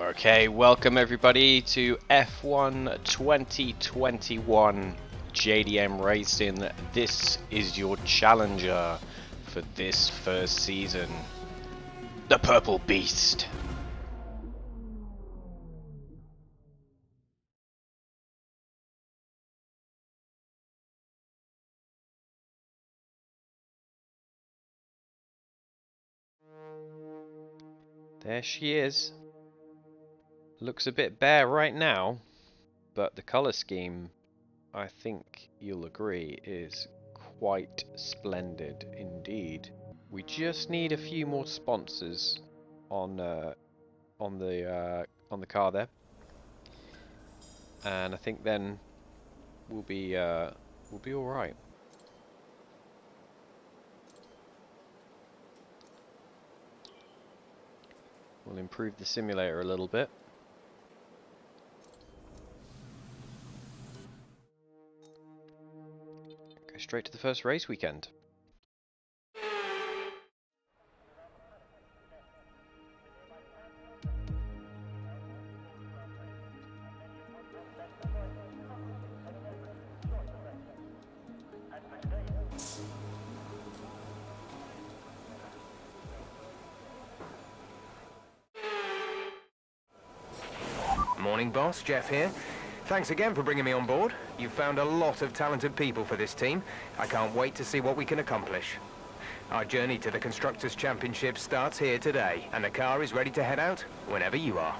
Okay, welcome everybody to F1 2021 JDM Racing. This is your challenger for this first season, the Purple Beast. There she is. Looks a bit bare right now, but the color scheme, I think you'll agree, is quite splendid indeed. We just need a few more sponsors on the car there, and I think then we'll be all right. We'll improve the simulator a little bit. Go straight to the first race weekend. Morning, boss. Jeff here. Thanks again for bringing me on board. You've found a lot of talented people for this team. I can't wait to see what we can accomplish. Our journey to the Constructors' Championship starts here today, and the car is ready to head out whenever you are.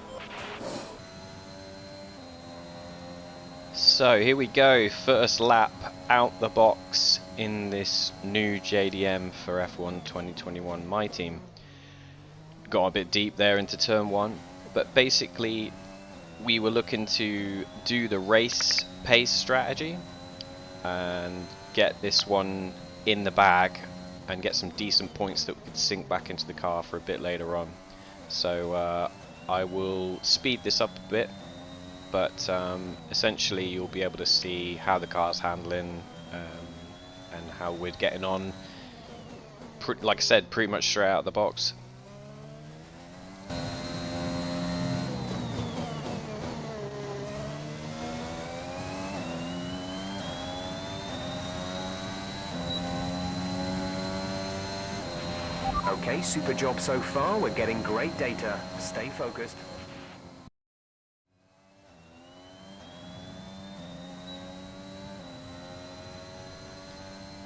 So here we go, first lap out the box in this new JDM for F1 2021, my team. Got a bit deep there into turn one, but basically we were looking to do the race pace strategy and get this one in the bag and get some decent points that we could sink back into the car for a bit later on. So I will speed this up a bit, but essentially you'll be able to see how the car's handling and how we're getting on, like I said, pretty much straight out of the box. Okay, super job so far. We're getting great data. Stay focused.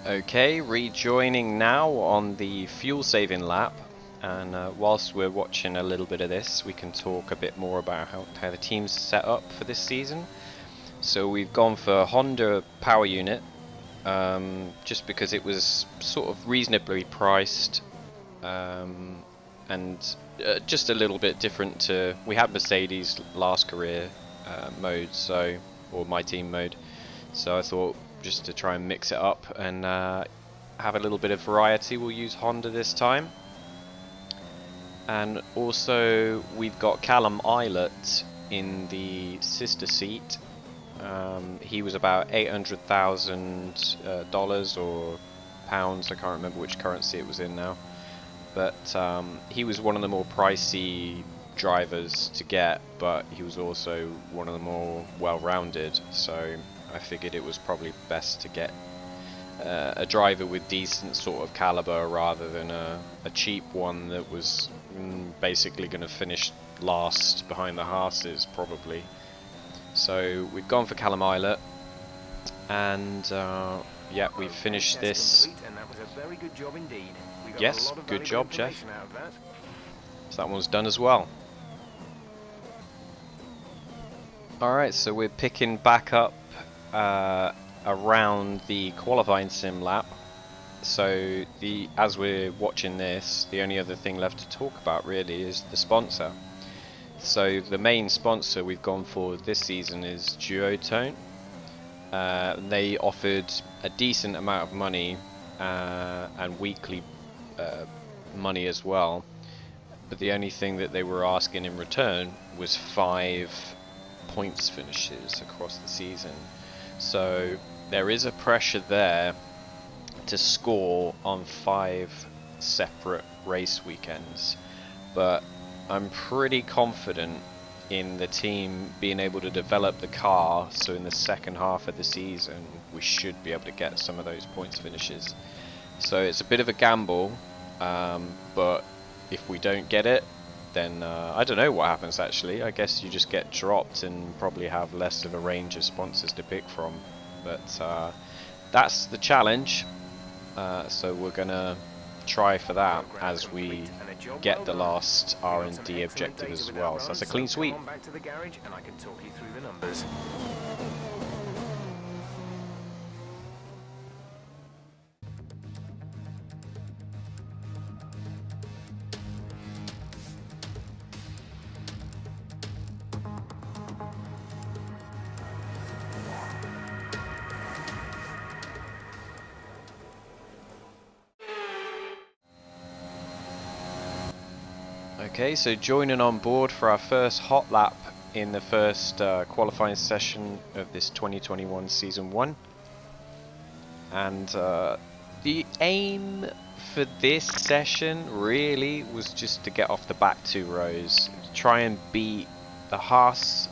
Okay, rejoining now on the fuel saving lap, and whilst we're watching a little bit of this, we can talk a bit more about how the team's set up for this season. So we've gone for Honda power unit, just because it was sort of reasonably priced, and just a little bit different to, we had Mercedes last career mode, so, or my team mode, so I thought just to try and mix it up and have a little bit of variety, we'll use Honda this time. And also we've got Callum Eilert in the sister seat. He was about $800,000 or pounds, I can't remember which currency it was in now, but he was one of the more pricey drivers to get, but he was also one of the more well-rounded, so I figured it was probably best to get a driver with decent sort of caliber rather than a cheap one that was basically going to finish last behind the Haas's probably. So we've gone for Callum Eilert, and yeah, we've finished this. And that was a very good job indeed. We got Yes, a lot of good valuable job, Jeff. information out of that. So that one's done as well. Alright, so we're picking back up around the qualifying sim lap. So as we're watching this, the only other thing left to talk about really is the sponsor. So the main sponsor we've gone for this season is Duotone. They offered a decent amount of money and weekly money as well, but the only thing that they were asking in return was 5 points finishes across the season. So there is a pressure there to score on 5 separate race weekends, but I'm pretty confident in the team being able to develop the car, so in the second half of the season we should be able to get some of those points finishes. So it's a bit of a gamble, but if we don't get it, then I don't know what happens actually. I guess you just get dropped and probably have less of a range of sponsors to pick from. But that's the challenge, so we're gonna try for that as we get the last R&D objective as well. So that's a clean sweep. Back to the garage and I can talk you through the numbers. Okay, so joining on board for our first hot lap in the first qualifying session of this 2021 Season 1. And the aim for this session really was just to get off the back two rows, try and beat the Haas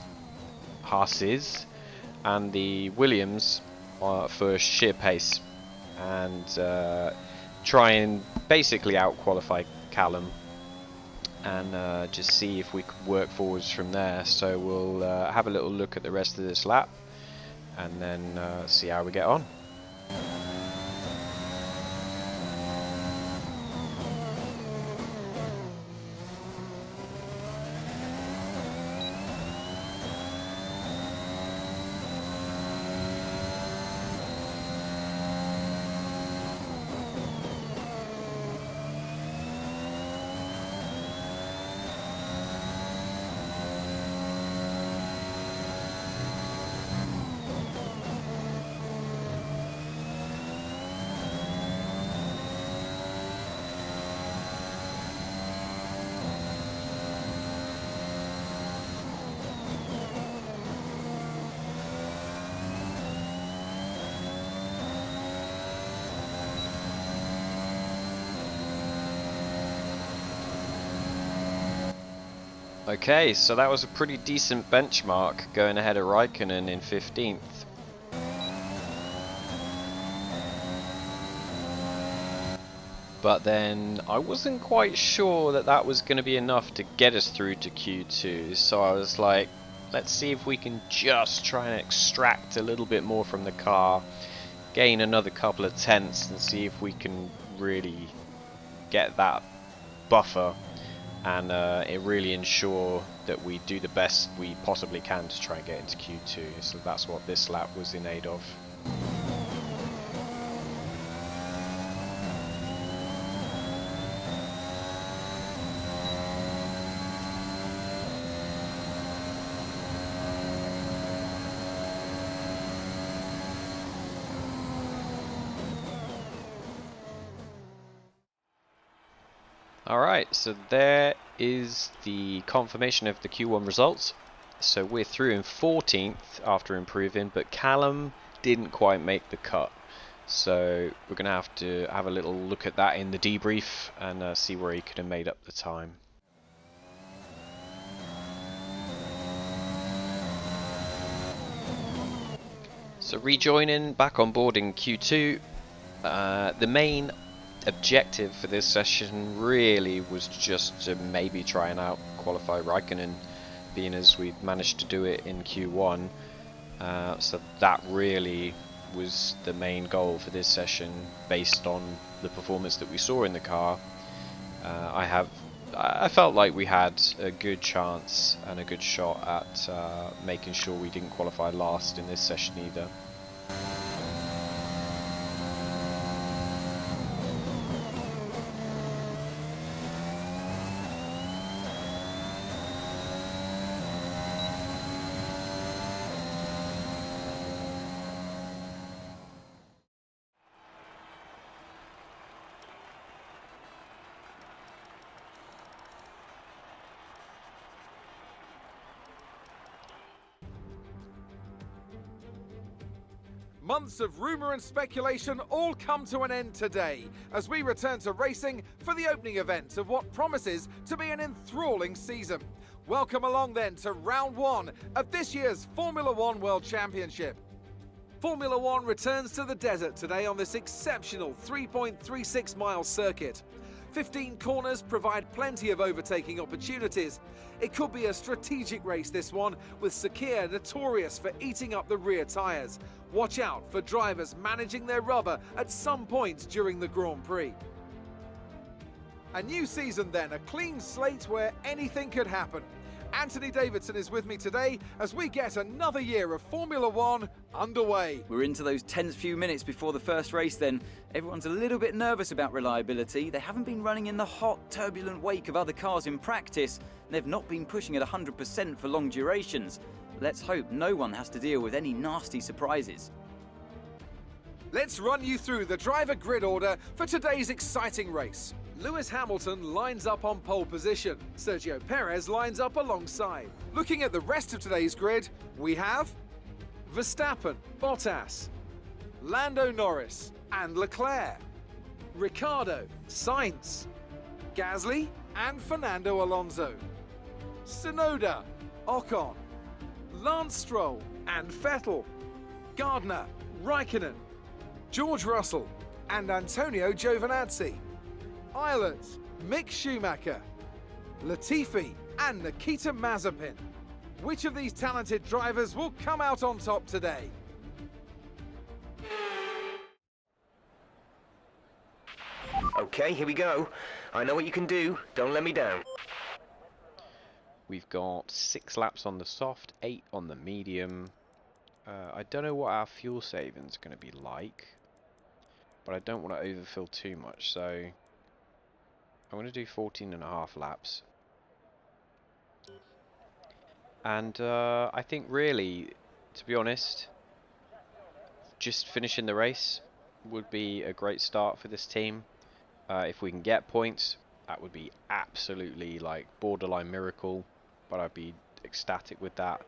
Haas's and the Williams for sheer pace, and try and basically out-qualify Callum, and just see if we could work forwards from there. So we'll have a little look at the rest of this lap, and then see how we get on. Okay, so that was a pretty decent benchmark, going ahead of Raikkonen in 15th. But then I wasn't quite sure that that was going to be enough to get us through to Q2, so I was like, let's see if we can just try and extract a little bit more from the car, gain another couple of tenths, and see if we can really get that buffer and it really ensure that we do the best we possibly can to try and get into Q2. So that's what this lap was in aid of. Alright, so there is the confirmation of the Q1 results. So we're through in 14th after improving, but Callum didn't quite make the cut. So we're going to have a little look at that in the debrief and see where he could have made up the time. So rejoining back on board in Q2, the main objective for this session really was just to maybe try and out qualify Raikkonen, being as we'd managed to do it in Q1. So that really was the main goal for this session, based on the performance that we saw in the car. I felt like we had a good chance and a good shot at making sure we didn't qualify last in this session either. Months of rumour and speculation all come to an end today as we return to racing for the opening event of what promises to be an enthralling season. Welcome along then to round one of this year's Formula One World Championship. Formula One returns to the desert today on this exceptional 3.36 mile circuit. 15 corners provide plenty of overtaking opportunities. It could be a strategic race, this one, with Sakhir notorious for eating up the rear tyres. Watch out for drivers managing their rubber at some point during the Grand Prix. A new season then, a clean slate where anything could happen. Anthony Davidson is with me today as we get another year of Formula One underway. We're into those tense few minutes before the first race then. Everyone's a little bit nervous about reliability. They haven't been running in the hot, turbulent wake of other cars in practice. And they've not been pushing at 100% for long durations. Let's hope no one has to deal with any nasty surprises. Let's run you through the driver grid order for today's exciting race. Lewis Hamilton lines up on pole position. Sergio Perez lines up alongside. Looking at the rest of today's grid, we have Verstappen, Bottas, Lando Norris and Leclerc, Ricciardo, Sainz, Gasly and Fernando Alonso, Tsunoda, Ocon, Lance Stroll and Vettel, Gardner, Raikkonen, George Russell and Antonio Giovinazzi, Ireland, Mick Schumacher, Latifi and Nikita Mazepin. Which of these talented drivers will come out on top today? Okay, here we go. I know what you can do. Don't let me down. We've got 6 laps on the soft, 8 on the medium. I don't know what our fuel saving's going to be like, but I don't want to overfill too much, so I'm going to do 14.5 laps. And I think really, to be honest, just finishing the race would be a great start for this team. If we can get points, that would be absolutely like borderline miracle, but I'd be ecstatic with that.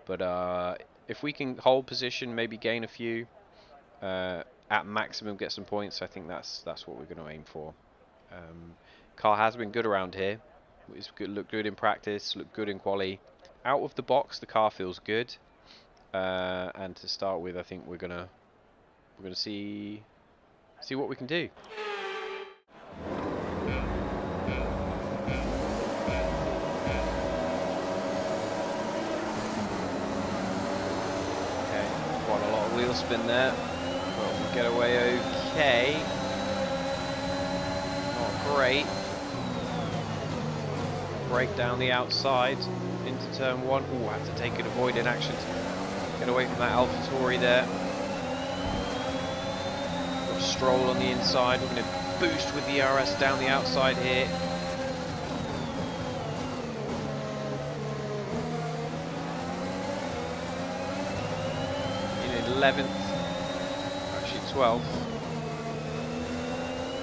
But if we can hold position, maybe gain a few, at maximum get some points, I think that's what we're going to aim for. Car has been good around here. It's good, looked good in practice, looked good in quali. Out of the box, the car feels good. And to start with, I think we're gonna see what we can do. Okay, quite a lot of wheel spin there, but we get away okay. Not great. Break down the outside into turn 1. Oh, I have to take an avoiding action to get away from that AlphaTauri there. Got Stroll on the inside. We're going to boost with the RS down the outside here. In 11th, actually 12th.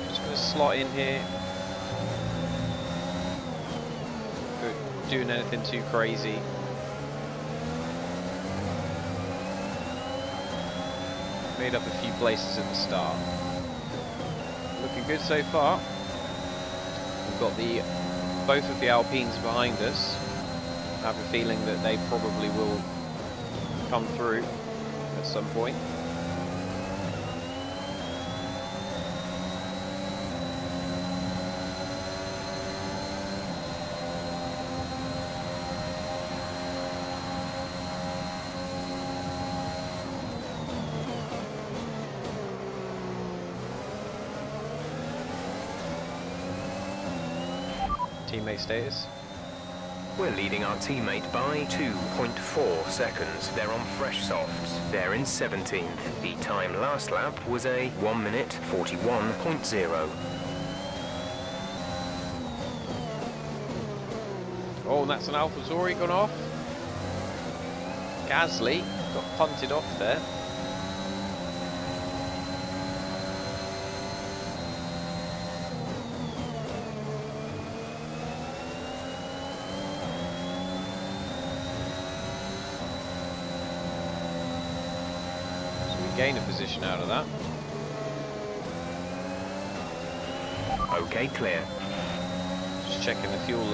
Just going to slot in here. Doing anything too crazy. Made up a few places at the start. Looking good so far. We've got both of the Alpines behind us. I have a feeling that they probably will come through at some point. Teammate status. We're leading our teammate by 2.4 seconds. They're on fresh softs. They're in 17th. The time last lap was a 1 minute 41.0. Oh, and that's an AlphaTauri gone off. Gasly got punted off there. gain a position out of that. Okay, clear. Just checking the fuel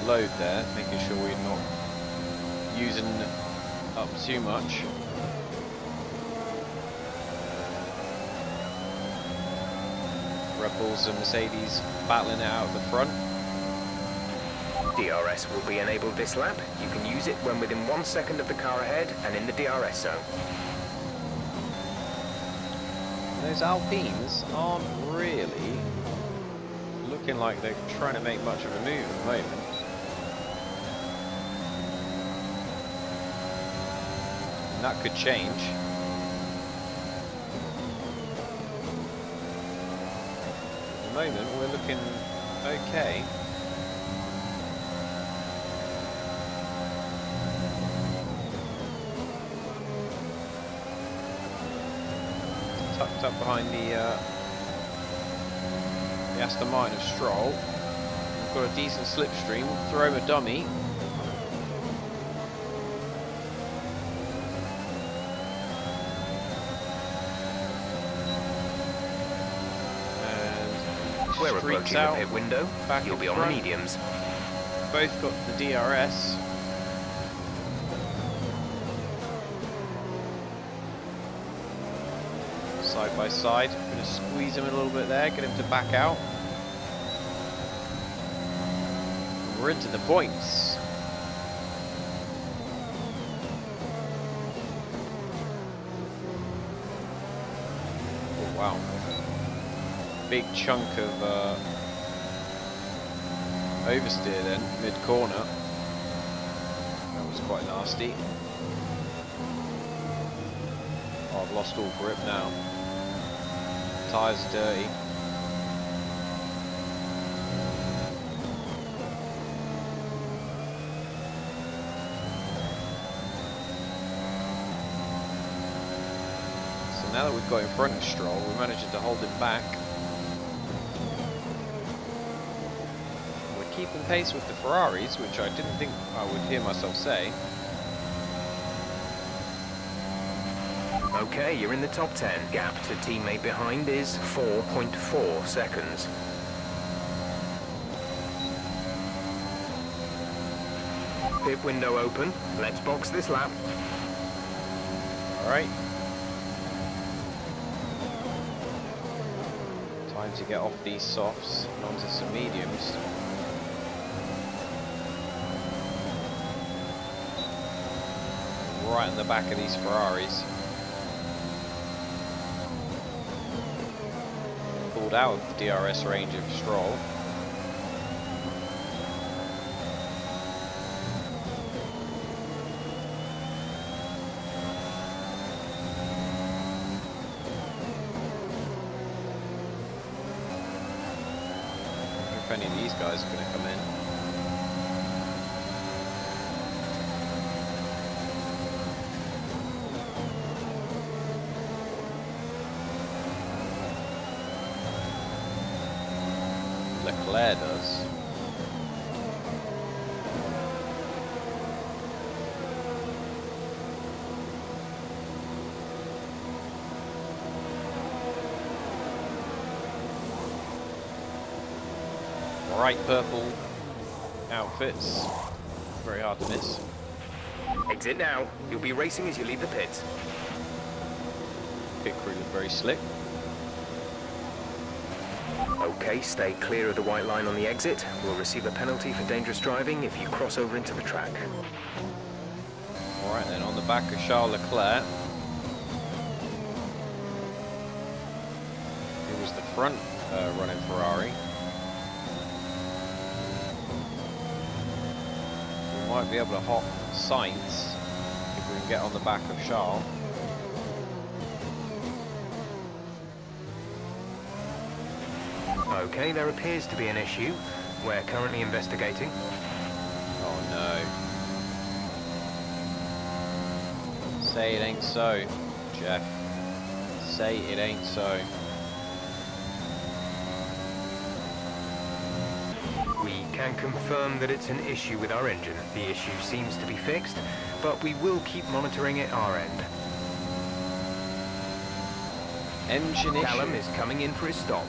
load there, making sure we're not using up too much. Red Bulls and Mercedes battling it out at the front. DRS will be enabled this lap. You can use it when within 1 second of the car ahead and in the DRS zone. Those Alpines aren't really looking like they're trying to make much of a move at the moment. And that could change. At the moment, we're looking okay. Tucked up behind the Aston Martin of Stroll. We've got a decent slipstream. Throw him a dummy. And We're streaks approaching out the pit window. back You'll in be on front. the mediums. Both got the DRS. Side by side. Going to squeeze him a little bit there, get him to back out. We're into the points. Oh, wow. Big chunk of oversteer then, mid-corner. That was quite nasty. Oh, I've lost all grip now. Tyres are dirty. So now that we've got in front of Stroll, we're managing to hold him back. We're keeping pace with the Ferraris, which I didn't think I would hear myself say. Okay, you're in the top 10. Gap to teammate behind is 4.4 seconds. Pit window open. Let's box this lap. Alright. Time to get off these softs and onto some mediums. Right in the back of these Ferraris. Pulled out of the DRS range of Stroll. If any of these guys are going to come in. Leclerc does. Bright purple outfits. Very hard to miss. Exit now. You'll be racing as you leave the pits. Pit crew look very slick. Okay, stay clear of the white line on the exit. We'll receive a penalty for dangerous driving if you cross over into the track. Alright then, on the back of Charles Leclerc. He was the front running Ferrari. We might be able to hop Sainz if we can get on the back of Charles. Okay, there appears to be an issue. We're currently investigating. Oh no. Say it ain't so, Jeff. Say it ain't so. We can confirm that it's an issue with our engine. The issue seems to be fixed, but we will keep monitoring it our end. engine Callum issue. is coming in for his stop.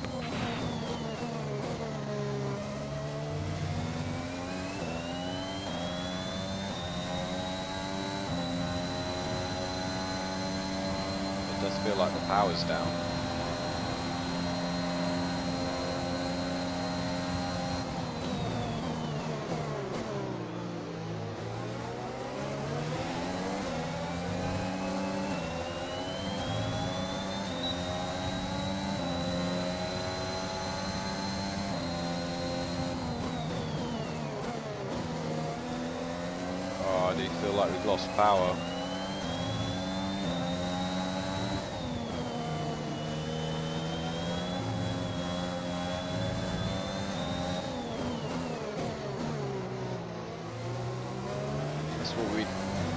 It does feel like the power's down. Oh, I do feel like we've lost power.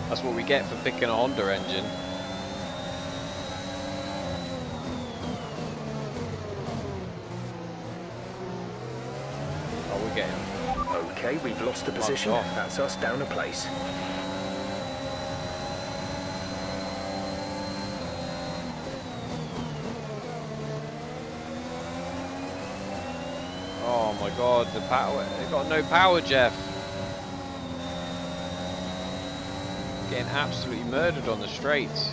That's what we get for picking a Honda engine. Oh, we're getting. Okay, we've lost the position. off. That's us down a place. Oh my God, the power! They've got no power, Jeff. Getting absolutely murdered on the straights.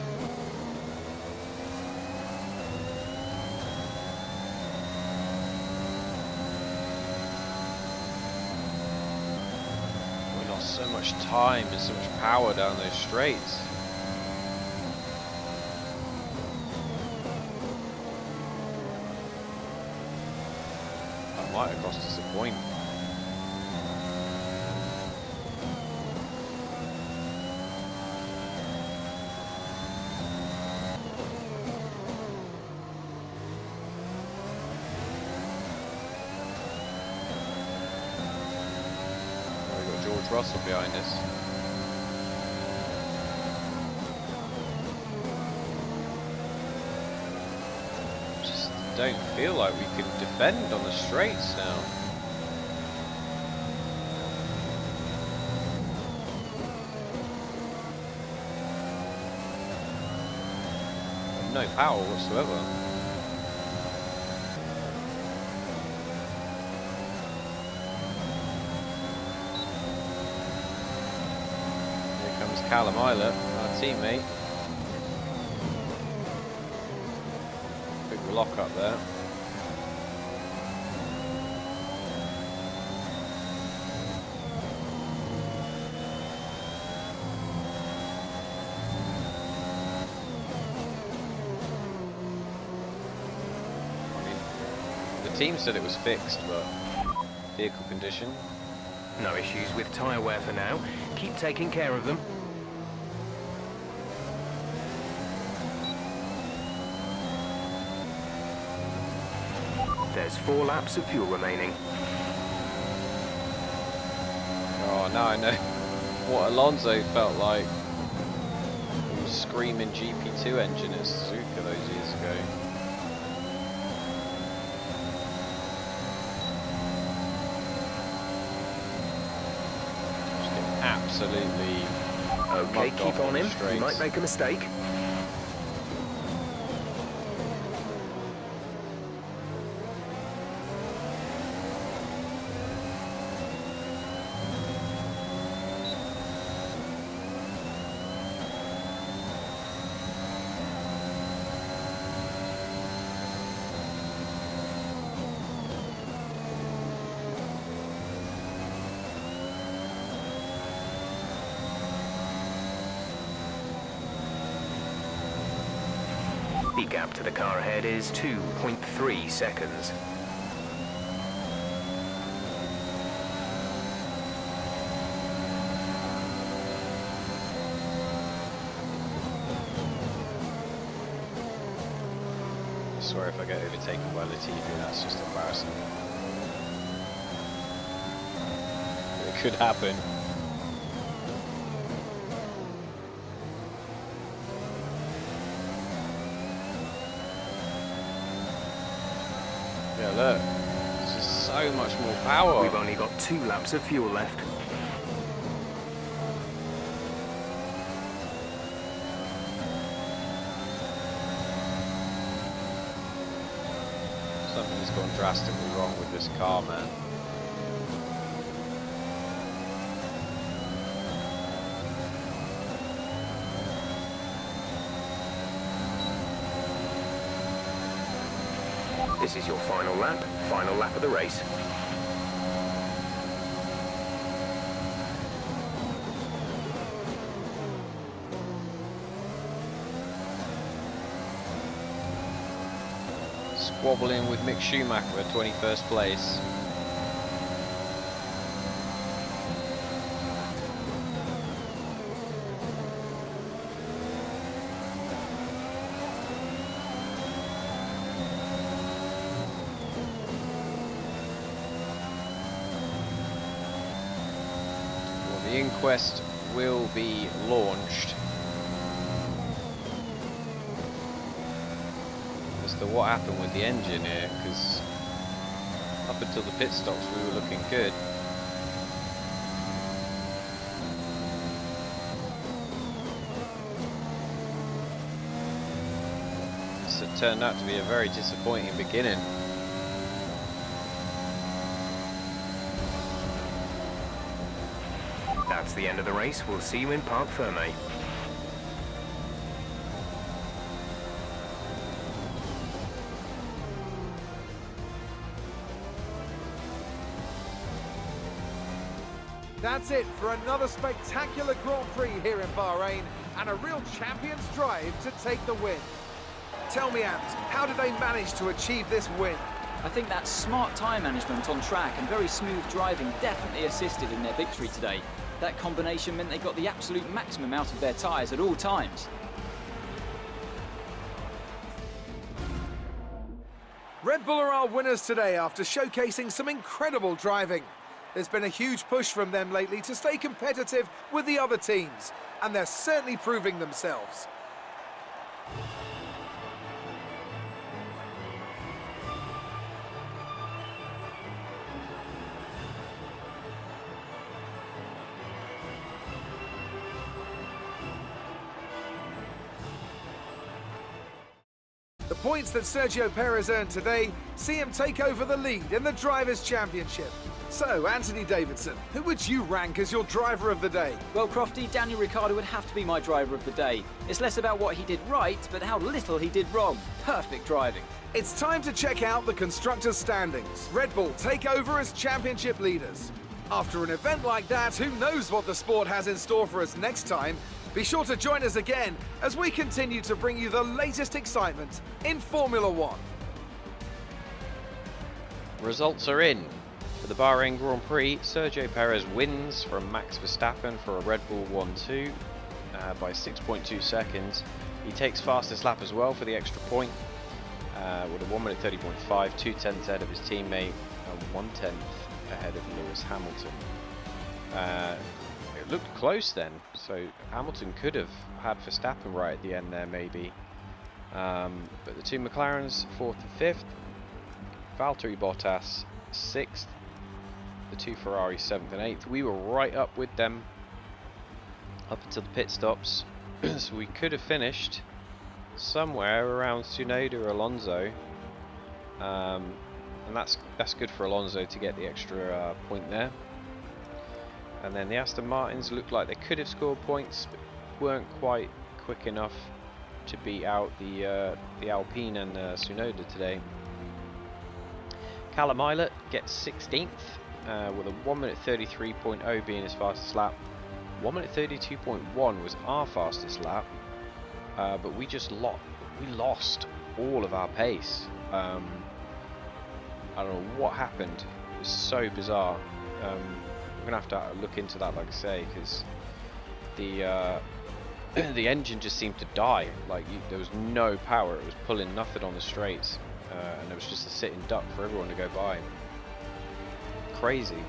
We lost so much time and so much power down those straights. That might have cost us a point. Russell behind us. Just don't feel like we can defend on the straights now. No power whatsoever. Callum Islet, our teammate. Big lock up there. I mean, the team said it was fixed, but vehicle condition. No issues with tyre wear for now. Keep taking care of them. There's 4 laps of fuel remaining. Oh, now I know what Alonso felt like. He was screaming GP2 engine at Suzuka those years ago. Just getting absolutely Okay, mugged keep off on the him. straights. He might make a mistake. The gap to the car ahead is 2.3 seconds. I swear if I get overtaken by Latifi, that's just embarrassing. It could happen. Yeah, look. There's just so much more power. We've only got 2 laps of fuel left. Something has gone drastically wrong with this car, man. This is your final lap of the race. Squabbling with Mick Schumacher at 21st place. Well, the inquest will be launched as to what happened with the engine here, because up until the pit stops we were looking good. So it turned out to be a very disappointing beginning. That's the end of the race. We'll see you in Parc Fermé. That's it for another spectacular Grand Prix here in Bahrain, and a real champion's drive to take the win. Tell me, Ant, how did they manage to achieve this win? I think that smart tyre management on track and very smooth driving definitely assisted in their victory today. That combination meant they got the absolute maximum out of their tyres at all times. Red Bull are our winners today after showcasing some incredible driving. There's been a huge push from them lately to stay competitive with the other teams, and they're certainly proving themselves. The points that Sergio Perez earned today see him take over the lead in the Drivers' Championship. So, Anthony Davidson, who would you rank as your driver of the day? Well, Crofty, Daniel Ricciardo would have to be my driver of the day. It's less about what he did right, but how little he did wrong. Perfect driving. It's time to check out the Constructors' standings. Red Bull take over as championship leaders. After an event like that, who knows what the sport has in store for us next time? Be sure to join us again as we continue to bring you the latest excitement in Formula One. Results are in. For the Bahrain Grand Prix, Sergio Perez wins from Max Verstappen for a Red Bull 1-2 by 6.2 seconds. He takes fastest lap as well for the extra point with a 1 minute 30.5, 2/10 ahead of his teammate and 1/10 ahead of Lewis Hamilton. It looked close then, so Hamilton could have had Verstappen right at the end there maybe. But the two McLarens 4th and 5th, Valtteri Bottas 6th, the two Ferraris 7th and 8th. We were right up with them up until the pit stops, so we could have finished somewhere around Tsunoda or Alonso, and that's good for Alonso to get the extra point there. And then the Aston Martins looked like they could have scored points, but weren't quite quick enough to beat out the Alpine and Tsunoda today. Callum Ilott gets 16th with a 1 minute 33.0 being his fastest lap. 1 minute 32.1 was our fastest lap, but we lost all of our pace. I don't know what happened. It was so bizarre. We're gonna have to look into that, like I say, because the the engine just seemed to die. Like there was no power. It was pulling nothing on the straights, and it was just a sitting duck for everyone to go by. Crazy.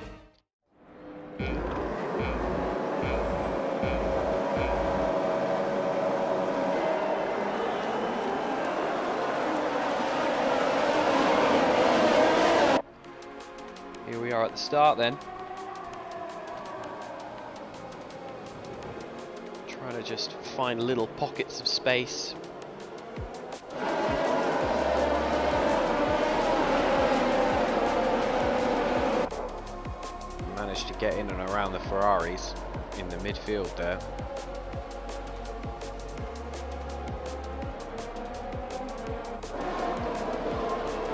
Here we are at the start then. Trying to just find little pockets of space. get in and around the Ferraris in the midfield there.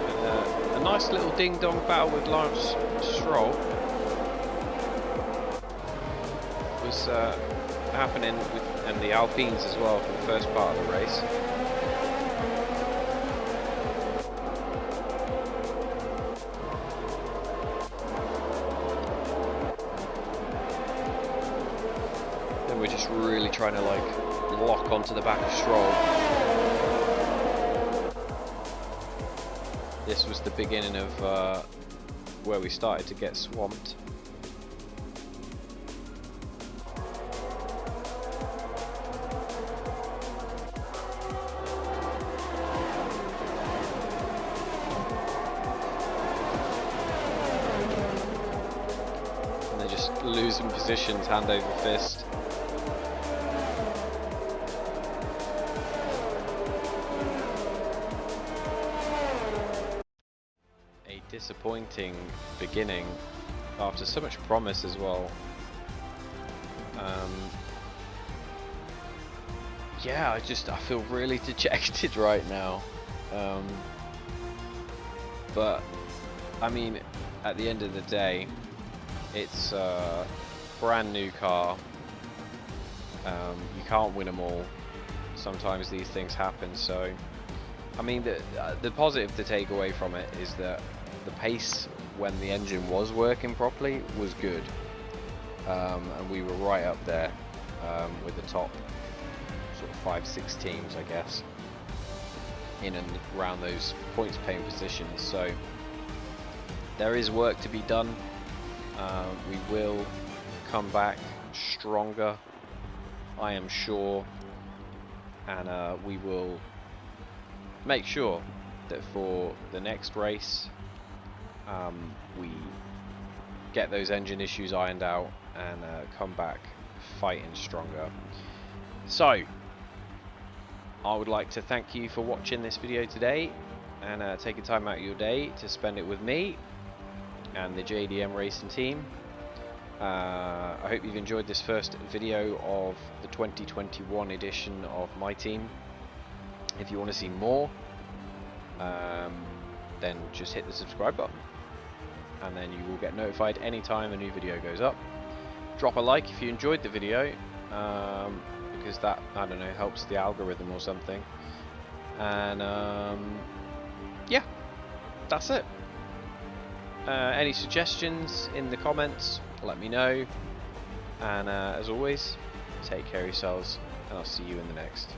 And, a nice little ding-dong battle with Lance Stroll was happening and the Alpines as well for the first part of the race. Then we're just really trying to like lock onto the back of Stroll. This was the beginning of where we started to get swamped. Losing positions hand over fist. A disappointing beginning after so much promise as well. Yeah, I feel really dejected right now. But I mean, at the end of the day, it's a brand new car. You can't win them all. Sometimes these things happen. So, I mean, the positive to take away from it is that the pace when the engine was working properly was good, and we were right up there with the top sort of 5-6 teams, I guess, in and around those points paying positions. So there is work to be done. We will come back stronger, I am sure, and we will make sure that for the next race we get those engine issues ironed out and come back fighting stronger. So I would like to thank you for watching this video today and taking time out of your day to spend it with me and the JDM racing team. I hope you've enjoyed this first video of the 2021 edition of my team. If you want to see more, then just hit the subscribe button and then you will get notified anytime a new video goes up. Drop a like if you enjoyed the video, because that, I don't know, helps the algorithm or something. And yeah, that's it. Any suggestions in the comments, let me know, and as always, take care of yourselves and I'll see you in the next.